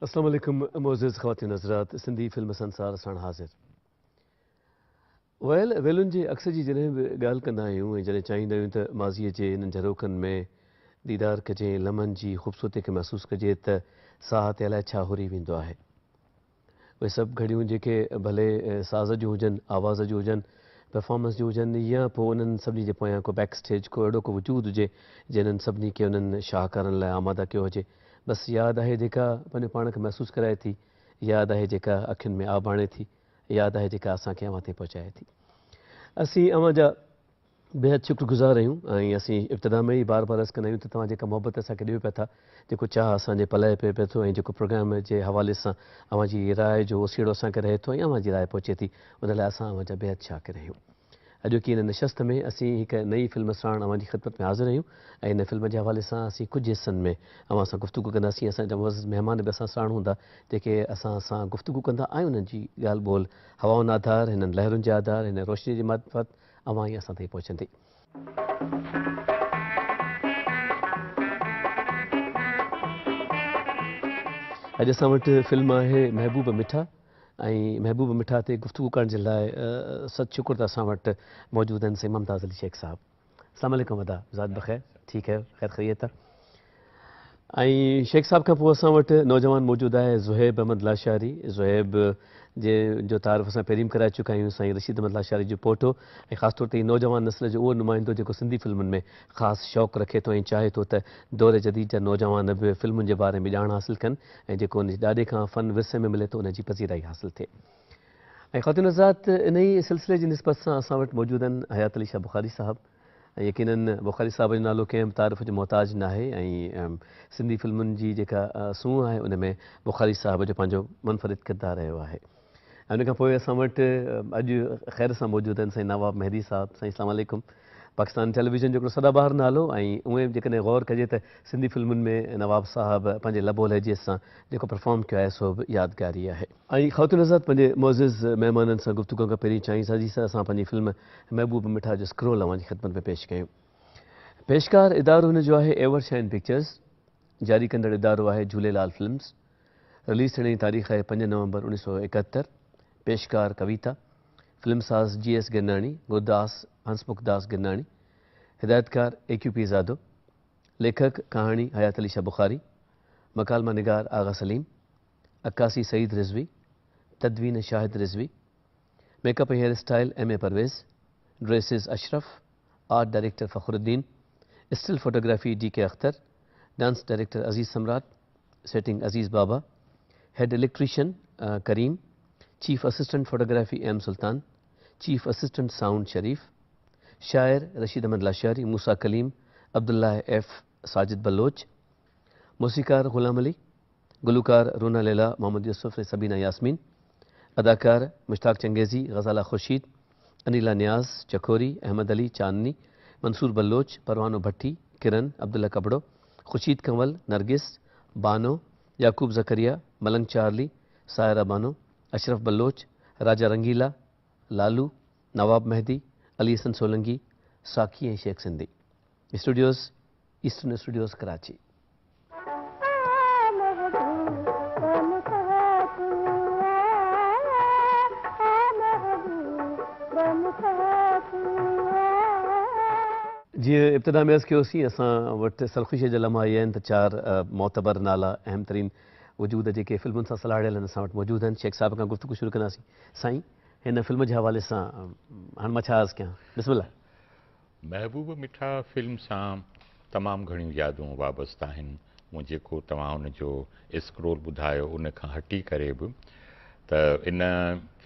अस्सलाम वालेकुम मोअज़्ज़िज़ ख़वातीन हज़रात सिंधी फ़िल्म संसार साण हाज़िर वेलुनि जे अक्स जी जॾहिं बि ॻाल्हि कंदा आहियूं ऐं जॾहिं चाहींदा आहियूं त माज़ीअ जे इन्हनि झरोखनि में दीदार कजे लम्हनि जी ख़ूबसूरती खे महसूसु कजे त साह ते अलाए छा हुरी वेंदो आहे। उहे सभु घड़ियूं जेके भले साज़ जूं हुजनि आवाज़ जूं हुजनि परफॉर्मेंस जूं हुजनि या पोइ उन्हनि सभिनी जे पोयां को बैक स्टेज को अहिड़ो को वजूद हुजे जिन्हनि सभिनी खे उन्हनि शाह करण लाइ आमादा कयो हुजे। बसि यादि आहे जेका पंहिंजे पाण खे महसूसु कराए थी, यादि आहे जेका अखियुनि में आब आणे थी, यादि आहे जेका असांखे अव्हां ताईं पहुचाए थी। असीं अव्हां जा बेहद शुक्रगुज़ार आहियूं ऐं असीं इब्तिदा में ई बार बार अर्ज़ु कंदा आहियूं त तव्हां जेका मोहबत असांखे ॾियो पिया था, जेको चाह असांजे पलाए पिए थो ऐं जेको प्रोग्राम जे हवाले सां अव्हां जी राय जो ओसीड़ो असांखे रहे थो ऐं अव्हां जी राय पहुचे थी, उन लाइ असां अव्हां जा बेहद शाकिर आहियूं। अॼोकी इन नशस्त में असीं हिकु नई फिल्म साण अव्हां जी ख़िदमत में हाज़िर आहियूं ऐं इन फिल्म जे हवाले सां असीं कुझु हिसनि में अव्हां सां गुफ़्तगू कंदासीं। असांजा मुअज़्ज़िज़ महिमान बि असां साण हूंदा जेके असां सां गुफ़्तगू कंदा ऐं उन्हनि जी ॻाल्हि ॿोल हवाउनि आधार हिननि लहरुनि जे आधार हिन रोशनी जी मार्फत अव्हां ई असां ताईं पहुचंदी। अॼु असां वटि फिल्म आहे महबूब मिठा ऐं महबूब मिठा ते गुफ़्तगू करण जे लाइ सच शुकुर त असां वटि मौजूदु आहिनि सईं मुमताज़ अली शेख साहब। अस्सलाम वालेकुम अदा ज़ात बख़ैर ठीकु है ख़ैर ख़ैरियत ऐं शेख साहब खां पोइ असां वटि नौजवान मौजूदु आहे ज़ुहैब अहमद लाशारी। ज़ुहैब जो तारीफ़ असां पहिरीं कराए चुका आहियूं साईं रशीद अहमद लाशारी जो पोटो ऐं ख़ासि तौर ते नौजवान नस्ल जो उहो नुमाइंदो जेको सिंधी फिल्मुनि में ख़ासि शौक़ु रखे थो ऐं चाहे थो त दौर जदीद जा नौजवान बि फिल्मुनि जे बारे में ॼाण हासिलु कनि ऐं जेको उन ॾाढे खां फ़न विरसे में मिले थो उनजी पज़ीराई हासिलु थिए। ऐं ख़ातिन हज़रात इन ई सिलसिले जी निस्बत सां असां वटि मौजूदु आहिनि हयात अली शाह बुख़ारी साहब। ऐं यकीनन बुख़ारी साहब जो नालो कंहिं बि तारीफ़ जो मोहताज न आहे ऐं सिंधी फिल्मुनि जी जेका सूंहं आहे उन में बुख़ारी साहब जो पंहिंजो मुनफ़रिद किरदारु रहियो आहे। ऐं उन खां पोइ असां वटि अॼु ख़ैर सां मौजूदु आहिनि साईं नवाब मेहदी साहब। साईं अस्सलाम वालेकुम। पाकिस्तान टेलीविज़न जो हिकिड़ो सदाबहार नालो ऐं उहे जेकॾहिं गौर कजे त सिंधी फिल्मुनि में नवाब साहब पंहिंजे लबो लहजे सां जेको परफॉर्म कयो आहे सो बि यादगारी आहे। ऐं ख़ातिन हज़रात पंहिंजे मुअज़्ज़िज़ महिमाननि सां गुफ़्तगू खां पहिरीं चाहीं सां असां पंहिंजी फिल्म महबूब मिठा जो स्क्रोल अव्हां जी ख़िदमत में पेश कयूं। पेशकार इदारो हिन जो आहे एवरशाइन पिक्चर्स। जारी कंदड़ इदारो आहे झूलेलाल फिल्म्स। रिलीज़ थियण जी तारीख़ आहे 5 नवंबर 1971। पेशकार कविता। फिल्मसाज़ GS गिरनाणी गुरदास हंसमुख दास गिरनाणी। हिदायतकार AQP ज़ादो। लेखक कहाणी हयात अली शाह बुख़ारी। मकालमा निगार आगा सलीम। अक्कासी सईद रिज़वी। तदवीन Shahid Rizvi. Makeup hair style MA Parvez. Dresses Ashraf. Art director Fakhruddin. Still photography DK अख्तर। Dance director Aziz Samrat. Setting Aziz Baba. Head electrician Karim. Chief assistant photography M Sultan. Chief assistant sound Sharif. शायर रशीद अहमद लाशारी मूसा कलीम अब्दुल्ला F साजिद बलोच। मौसीकार ग़ुलाम अली। गुलूकार रूना लैला मोहम्मद यूसुफ सबीना यास्मीन। अदाकार मुश्ताक चंगेज़ी गज़ाला खुर्शीद अनिला नियाज़ चकोरी अहमद अली चांदनी मंसूर बलोच परवानो भट्टी किरण अब्दुल्ला कबड़ो खुर्शीद कंवल नरगिस बानो याकूब ज़करिया मलंग चार्ली सायरा बानो अशरफ बलोच राजा रंगीला लालू नवाब मेहदी अली हसन सोलंगी साकी ऐं Sheikh Sindhi. Studios eastern studios Karachi. जीअं इब्तिदा में अर्ज़ु कयोसीं असां वटि सरख़ुशीअ जा लम्हा इहे आहिनि त 4 मोतबर नाला अहम तरीन वजूद जेके फिल्मुनि सां सलाहियल आहिनि असां वटि मौजूदु आहिनि। शेख साहब खां गुफ़्तगू शुरू कंदासीं। साईं हिन फिल्म जे हवाले सां हाणे मां छा अर्ज़ु कयां? बिस्मिल्लाह। महबूब मिठा फिल्म सां तमामु घणियूं यादूं वाबस्तु आहिनि। मूं जेको तव्हां हुनजो स्क्रोल ॿुधायो उन खां हटी करे बि त इन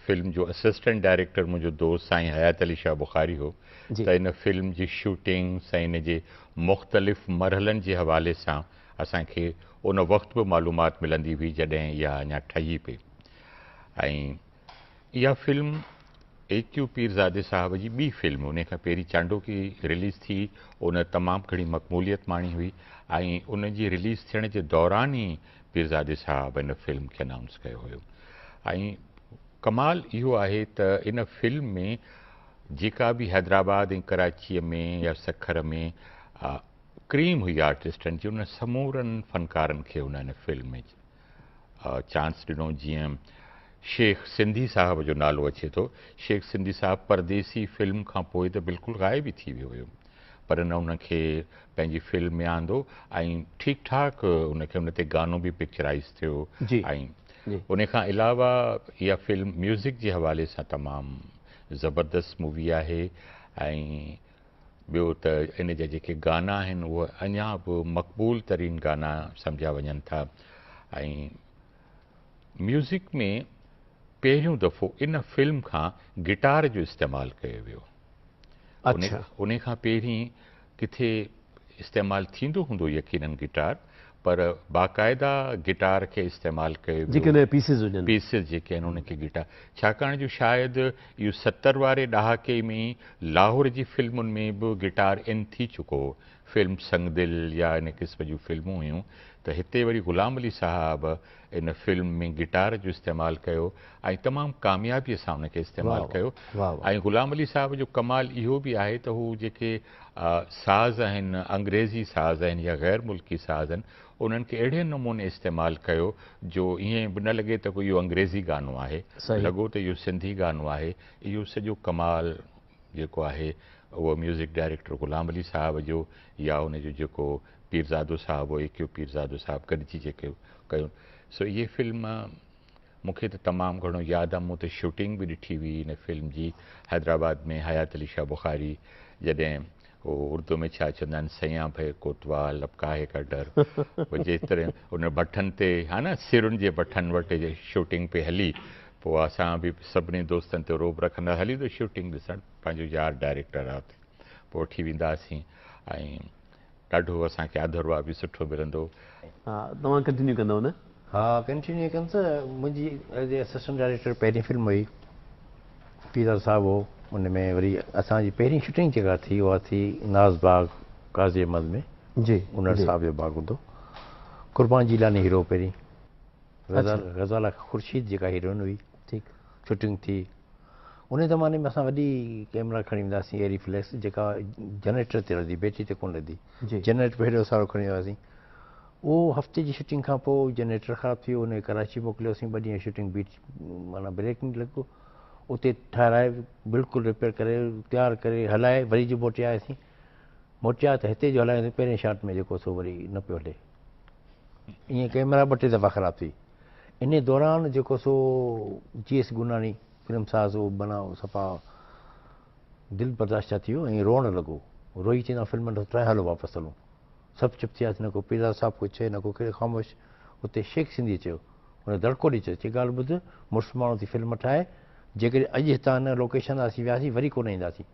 फिल्म जो असिस्टेंट डायरेक्टर मुंहिंजो दोस्त साईं हयात अली शाह बुख़ारी हो त इन फिल्म जी शूटिंग सां इन जे मुख़्तलिफ़ मरहलनि जे हवाले सां असांखे उन वक़्तु बि मालूमात मिलंदी हुई जॾहिं इहा अञा ठही पई। ऐं इहा फिल्म AQ पीरज़ादे साहब जी ॿी फिल्म उन खां पहिरीं चांडोकी रिलीज़ थी उन तमामु घणी मक़बूलियत माणी हुई ऐं उन जी रिलीज़ थियण जे दौरान ई पीरज़ादे साहब इन फिल्म खे अनाउंस कयो हुयो। ऐं कमाल इहो आहे त इन फिल्म में जेका बि हैदराबाद ऐं कराचीअ में या सखर में क्रीम हुई आर्टिस्टनि जी उन समूरनि फ़नकारनि खे उन फिल्म में चांस ॾिनो जीअं शेख सिंधी साहब जो नालो अचे थो। शेख सिंधी साहब परदेसी फिल्म खां पोइ त बिल्कुलु ग़ाइब ई थी वियो हुयो, पर न उनखे पंहिंजी फिल्म में आंदो ऐं ठीकु ठाक उनखे उन ते गानो बि पिक्चराइज़ थियो। जी ऐं जी उन खां अलावा इहा फिल्म म्यूज़िक जे हवाले सां तमामु ज़बरदस्त मूवी आहे। ऐं ॿियो त इन जा जेके गाना आहिनि उहे अञा बि मक़बूल तरीन गाना सम्झा वञनि था। ऐं म्यूज़िक में पहिरियों दफ़ो इन फिल्म खां गिटार जो इस्तेमालु कयो वियो। अच्छा उन खां पहिरीं किथे इस्तेमालु थींदो हूंदो यकीनन गिटार, पर बाक़ाइदा गिटार खे इस्तेमालु कयो जेके वियो। हुन पीसिस हुजनि पीसिस जेके आहिनि उनखे गिटार, छाकाणि जो शायदि इहो 70 वारे ॾहाके में लाहौर जी फिल्मुनि में बि गिटार इन थी चुको हो। फिल्म संगदिल या इन क़िस्म जूं फिल्मूं हुयूं त हिते वरी ग़ुलाम अली साहब इन फिल्म में गिटार जो इस्तेमालु कयो ऐं तमामु कामयाबीअ सां उनखे इस्तेमालु कयो। ऐं ग़ुलाम अली साहब जो कमाल इहो बि आहे त हू जेके साज़ आहिनि, अंग्रेज़ी साज़ आहिनि या ग़ैर मुल्की साज़ आहिनि, उन्हनि खे अहिड़े नमूने इस्तेमालु कयो जो ईअं बि न लॻे त कोई इहो अंग्रेज़ी गानो आहे, लॻो त इहो सिंधी गानो आहे। इहो सॼो कमाल जेको आहे उहो म्यूज़िक डायरेक्टर ग़ुलाम अली साहब जो या उनजो जेको पीरज़ादो साहब हो, एक्यो पीरज़ादो साहब गॾिजी जेके कयो। सो इहे फिल्म मूंखे त तमामु घणो यादि आहे। मूं त शूटिंग बि ॾिठी हुई इन फिल्म जी हैदराबाद में, हयात अली शाह बुखारी जॾहिं उहो उर्दू में छा चवंदा आहिनि, सयां भे कोतवाल लपकाए का डर, जेतिरे उन भठनि ते हा न सिरुनि जे भठनि वटि शूटिंग पे हली, पोइ असां बि सभिनी दोस्तनि ते रोब रखंदा हली त शूटिंग ॾिसणु, पंहिंजो यार डायरेक्टर आहे पोइ वठी वेंदासीं ऐं ॾाढो असांखे आदरवा बि सुठो मिलंदो। हा तव्हां कंटिन्यू कंदव न? हा कंटिन्यू कनि त मुंहिंजी एज़ ए असिस्टेंट डायरेक्टर पहिरीं फिल्म हुई पीरज़ादो साहब हो। उन में वरी असांजी पहिरीं शूटिंग जेका थी उहा थी नाज़बाग काज़ी अहमद में। जी उनर साहब जो बाग हूंदो। कुर्बान जीलानी हीरो पहिरीं, गज़ाला ख़ुर्शीद जेका हीरोइन हुई, ठीकु शूटिंग थी। उन ज़माने में असां वॾी कैमरा खणी वेंदासीं एरी फ्लैक्स जेका जनरेटर ते हलंदी, बैटरी ते कोन हलंदी। जनरेटर पहिरियों सारो खणी वियासीं। उहो हफ़्ते जी शूटिंग खां पोइ जनरेटर ख़राबु थी वियो, उन कराची मोकिलियोसीं। 2 ॾींहं शूटिंग बीच माना ब्रेक न लॻो। उते ठाराए बिल्कुलु रिपेयर करे तयारु करे हलाए वरी जो मोटिया आयासीं। मोटिया त हिते जो हलायोसीं पहिरें शॉट में जेको सो वरी न पियो हले। ईअं कैमरा 2-3 दफ़ा ख़राबु थी। इन दौरान जेको सो GS गुनानी फिल्म साज़ उहो माना सफ़ा दिलि बर्दाश्त थी वियो ऐं रोअणु लॻो। रोई चवंदा फिल्म न ठाहे हलो वापसि हलूं। सभु चुप थियासीं, न को पीरज़ादो साहब कुझु चए, न को कहिड़े ख़ामोश। उते शेख सिंधी चयो, हुन दड़को ॾेई चयो, ॻाल्हि ॿुध, मुड़ुसु माण्हू थी फिल्म ठाहे, जेकॾहिं अॼु हितां हिन लोकेशन असीं वियासीं वरी कोन ईंदासीं,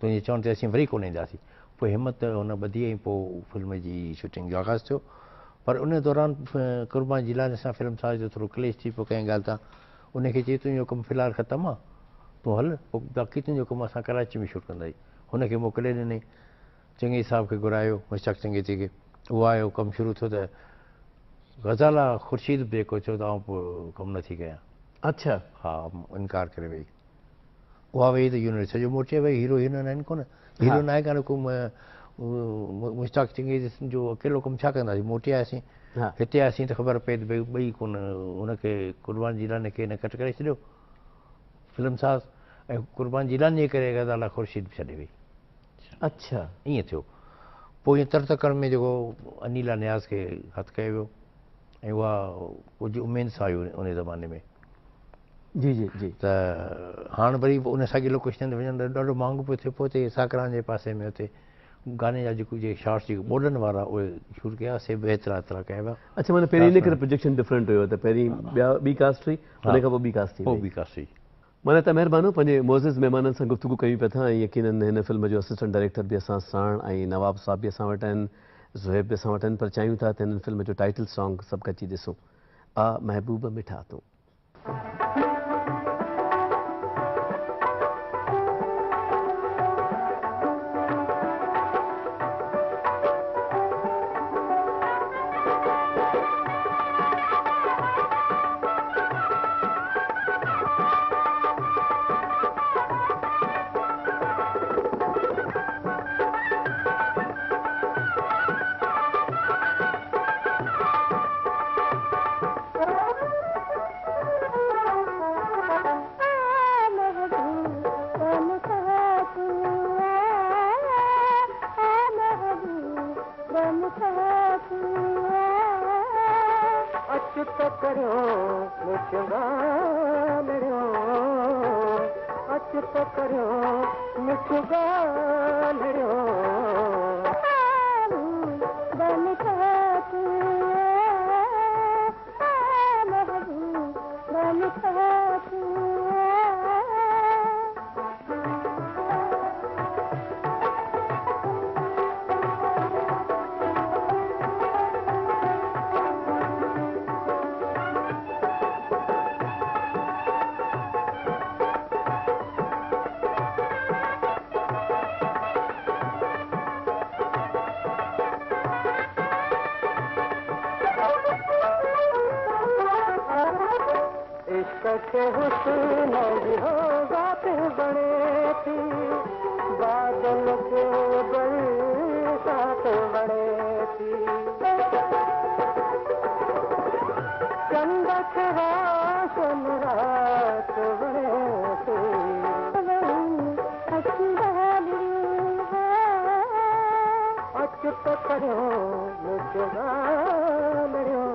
तुंहिंजे चवण ते असीं वरी कोन ईंदासीं। पोइ हिमत हुन ॿधी ऐं पोइ फिल्म जी शूटिंग जो आगाज़ थियो। पर उन दौरान कुर्बान जीलानी सां फिल्म साज़ जो थोरो क्लेश थी पियो कंहिं ॻाल्हि तां। उनखे चई तुंहिंजो कमु फ़िलहालु ख़तमु आहे, तूं हल, पोइ बाक़ी तुंहिंजो कमु असां कराची में शूट कंदासीं। हुनखे मोकिले ॾिनई, चङे साहब खे घुरायो, मुश्ताक चङे ते खे। उहो आयो, कमु शुरू थियो त गज़ाला ख़ुर्शीद बि जेको चयो त आउं पोइ कमु नथी कयां। अच्छा हा इनकार करे वई। उहा वई त यूनिट सॼो मोटे वई। हीरो हीरोइन आहिनि कोन, हीरो न आहे कान को मुश्ताक चङे जो अकेलो कमु छा कंदासीं। मोटे आयासीं, हिते आयासीं त ख़बर पए त भई ॿई कोन, हुनखे कुर्बान जीलानी खे हिन कट करे छॾियो फिल्म साज़, ऐं कुर्बान जीलानी जे करे गज़ाला ख़ुर्शीद बि छॾे वई। अच्छा ईअं थियो। पोइ ईअं तरतकड़ में जेको अनीला न्याज़ खे हथु कयो वियो ऐं उहा कुझु उमेद सां हुई उन ज़माने में। जी जी जी त हाणे वरी उन साॻी लोकेशन ते वञण त ॾाढो महांगो पियो थिए। पोइ हिते साकरान जे पासे में हुते गाने जा जेके शॉट्स जेके ॿोॾनि वारा उहे शूट कया, से बि एतिरा कया विया। अच्छा माना पहिरीं इन करे प्रोजेक्शन डिफरेंट हुयो त पहिरीं ॿी कास्ट हुई, हुन खां पोइ ॿी कास्ट थी पोइ ॿी कास्ट हुई। माना त महिरबानी पंहिंजे मोज़िज़ महिमाननि सां गुफ़्तगू कयूं पिया था। ऐं यकीननि हिन फिल्म जो असिस्टेंट डायरेक्टर बि असां साण ऐं नवाब साहब बि असां वटि आहिनि, ज़ुहैब बि असां वटि आहिनि। पर चाहियूं था त हिन फिल्म जो टाइटल सॉन्ग सभु गॾिजी ॾिसूं, आ महबूब मिठा तूं। करियो मिठड़ा लड़ियो अच तो करियो मिठड़ा लड़ियो बन खातू बन खातू के हुस्न भी हो बात बड़े थी बादल के बरसात बड़े थी चंदा के रोशन रात बड़े थी अच तो करो मुझगा लड़ियो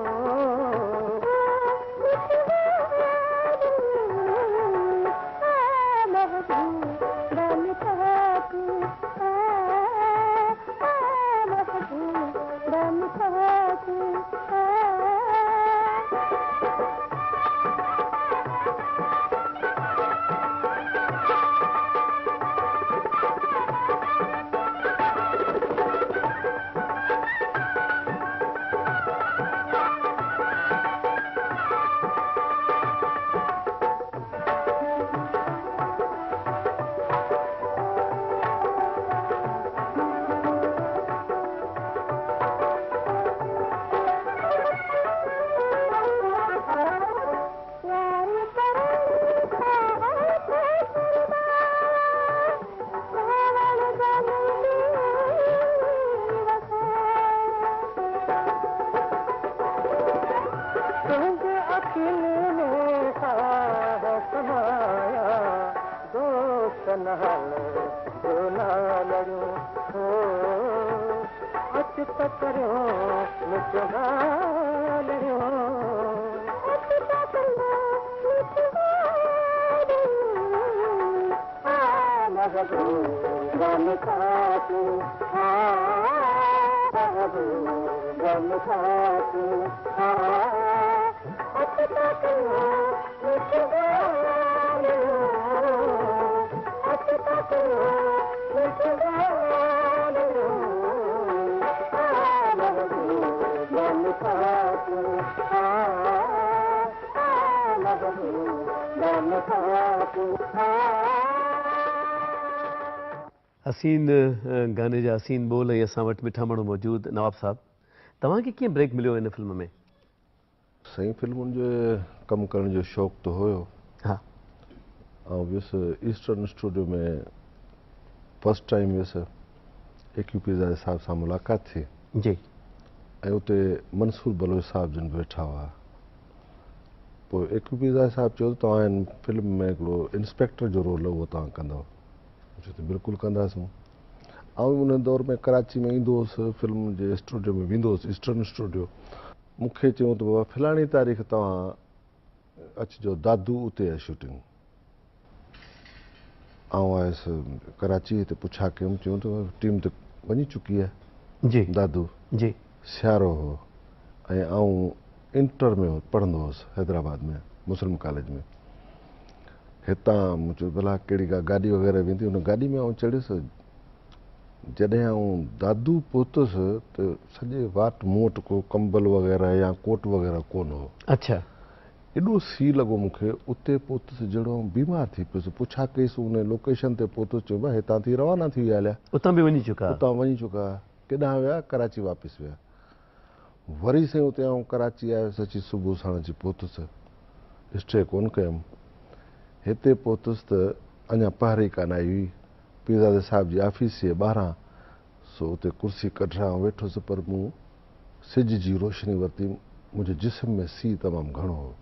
हसीन गाने जा हसीन बोल ऐं असां वटि मिठा माण्हू मौजूदु नवाब साहब तव्हांखे कीअं ब्रेक मिलियो हिन फिल्म में साईं फिल्मुनि जो कमु करण जो शौक़ु त हुयो हा ऐं वियुसि ईस्टर्न स्टूडियो में फर्स्ट टाइम वियुसि AQP साहिब सां मुलाक़ात थी जी ऐं उते मंसूर बलोच साहिब जन वेठा हुआ पोइ AQP साहिब चयो त तव्हां हिन फिल्म में हिकिड़ो इंस्पेक्टर जो रोल उहो तव्हां कंदव चयो त बिल्कुलु कंदासीं ऐं उन दौर में कराची में ईंदो हुउसि फिल्म जे स्टूडियो में वेंदो हुउसि ईस्टर्न स्टूडियो मूंखे चयूं त बाबा फलाणी तारीख़ तव्हां अचिजो दादू उते आहे शूटिंग आउं आयुसि कराची हिते पुछा कयुमि चयूं त टीम त वञी चुकी आहे जी दादू जी सियारो हो ऐं आउं इंटर में पढ़ंदो हुउसि हैदराबाद में मुस्लिम कॉलेज में हितां मूं चयो भला कहिड़ी का गाॾी वग़ैरह वेंदी उन गाॾी में आउं चढ़ियुसि जॾहिं आउं दादू पहुतुसि त सॼे वाट मूं वटि को कंबल वग़ैरह या कोट वग़ैरह कोन हो अच्छा एॾो सी लॻो मूंखे उते पहुतुसि जहिड़ो बीमार थी पियुसि पुछा कईसि उन लोकेशन ते पहुतुसि चयो भाई हितां थी रवाना थी विया हलिया उतां बि वञी चुका उतां वञी चुका केॾांहुं विया कराची वापसि विया वरी साईं उते आउं कराची आयुसि अची सुबुह साण अची पहुतुसि स्टे कोन कयुमि हिते पहुतुसि त अञा पहाड़ी कान आई हुई पीरज़ादे साहिब जी ऑफिस जे ॿाहिरां सो उते कुर्सी कढियां वेठुसि पर मूं सिज जी रोशनी वरिती मुंहिंजे जिस्म में सी तमामु घणो हो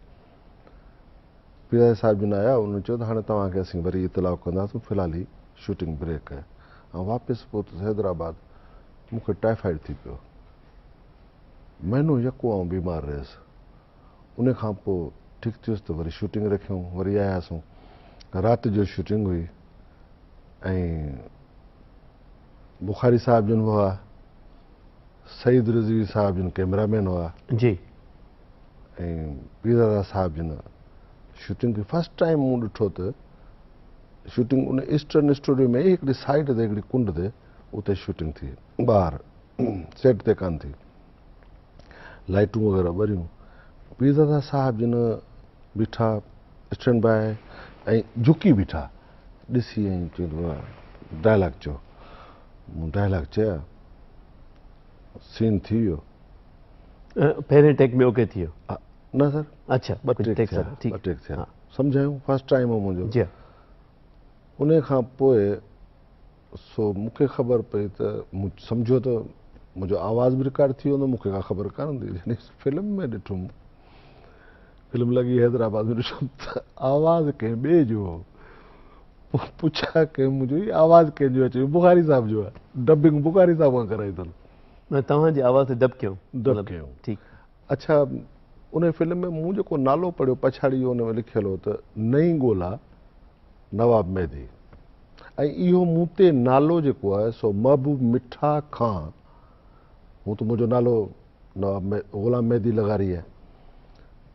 पीरज़ादे साहिब जन आया उन्हनि चयो त हाणे तव्हांखे असीं वरी इतलाउ कंदासीं फ़िलहाल ही शूटिंग ब्रेक आहे ऐं वापसि पहुतुसि हैदराबाद मूंखे टाइफाइड थी पियो महीनो यको आउं बीमार रहियुसि उन खां पोइ ठीकु थियुसि त वरी शूटिंग रखियूं, वरी आयासीं। राति जो शूटिंग हुई ऐं बुखारी साहिब जन हुआ, सईद रिज़वी साहिब जन कैमरामैन हुआ जी, ऐं पीरदादा साहिब जन शूटिंग खे फस्ट टाइम मूं ॾिठो त शूटिंग उन ईस्टर्न स्टूडियो में हिकिड़ी साइड ते हिकिड़ी कुंड ते उते शूटिंग थी, ॿाहिरि सेट ते कान थी, लाइटूं वग़ैरह ॿरियूं। पीरदादा साहिब जन बीठा स्टैंड बाय ऐं झुकी बीठा ॾिसी ऐं चवंदो आहे डायलॉग चओ। मूं डायलॉग चया, सीन थी वियो। पहिरें टेक में ओके थी वियो? न सर, अच्छा, ॿ टेक थिया, सम्झायूं, फस्ट टाइम हो मुंहिंजो। जी, उन खां पोइ सो मूंखे ख़बर पई त मूं सम्झो त मुंहिंजो आवाज़ बि रिकॉर्ड थी वेंदो, मूंखे का ख़बर कान हूंदी। जॾहिं फिल्म में ॾिठुमि, फिल्म लॻी हैदराबाद में, ॾिठुमि त आवाज़ कंहिं ॿिए जो हो। पोइ पुछा कंहिं मुंहिंजो ई आवाज़ कंहिंजो अचे, बुखारी साहिब जो आहे, डबिंग बुखारी साहिब खां कराई अथनि। तव्हांजी आवाज़ ते डब कयूं? डब कयूं, ठीकु। अच्छा, उन फिल्म में मूं जेको नालो पढ़ियो पछाड़ी हुन में लिखियलु हो त नई ॻोल्हा नवाब मेहदी, ऐं इहो मूं ते नालो जेको आहे सो महबूब मिठा खां, हूं त मुंहिंजो नालो नवाब ग़ुलाम मेहदी लगारी आहे।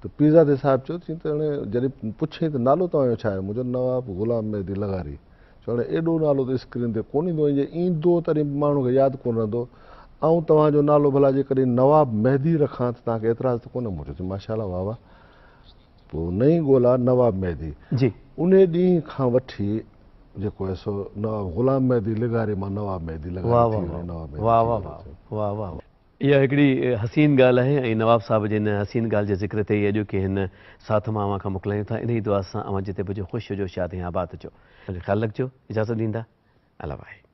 त पीरदादे साहिब चयो चई त हाणे जॾहिं पुछई त नालो तव्हांजो छा आहे, मुंहिंजो नवाब ग़ुलाम मेहदी लगारी। चयो हाणे एॾो नालो त स्क्रीन ते कोन ईंदो, जे ईंदो तॾहिं माण्हू खे यादि कोन रहंदो, ऐं तव्हांजो नालो भला जेकॾहिं नवाब मेहदी रखां त तव्हांखे एतिराज़ त कोन्हे। मूं चयो माशाल्लाह, वाह वाह। पोइ नई ॻोल्हा नवाब मेहदी जी, उन ॾींहं खां वठी जेको आहे सो नवाब ग़ुलाम मेहदी लगारे मां नवाब मेहदी लगारे वाह थी वाह वियो, नवाब मेहदी वाह थी वाह वियो। वाह वाह वाह। इहा हिकिड़ी हसीन ॻाल्हि आहे ऐं नवाब साहिब जे हिन हसीन ॻाल्हि जे ज़िक्र ते ई अॼु की हिन साथ मां अव्हां खां मोकिलायूं था। इन ई दुआ सां अव्हां जिते बि हुजो ख़ुशि हुजो, शाद ऐं आबाद हुजो। ख़्यालु रखिजो, इजाज़त ॾींदा, अला भाई।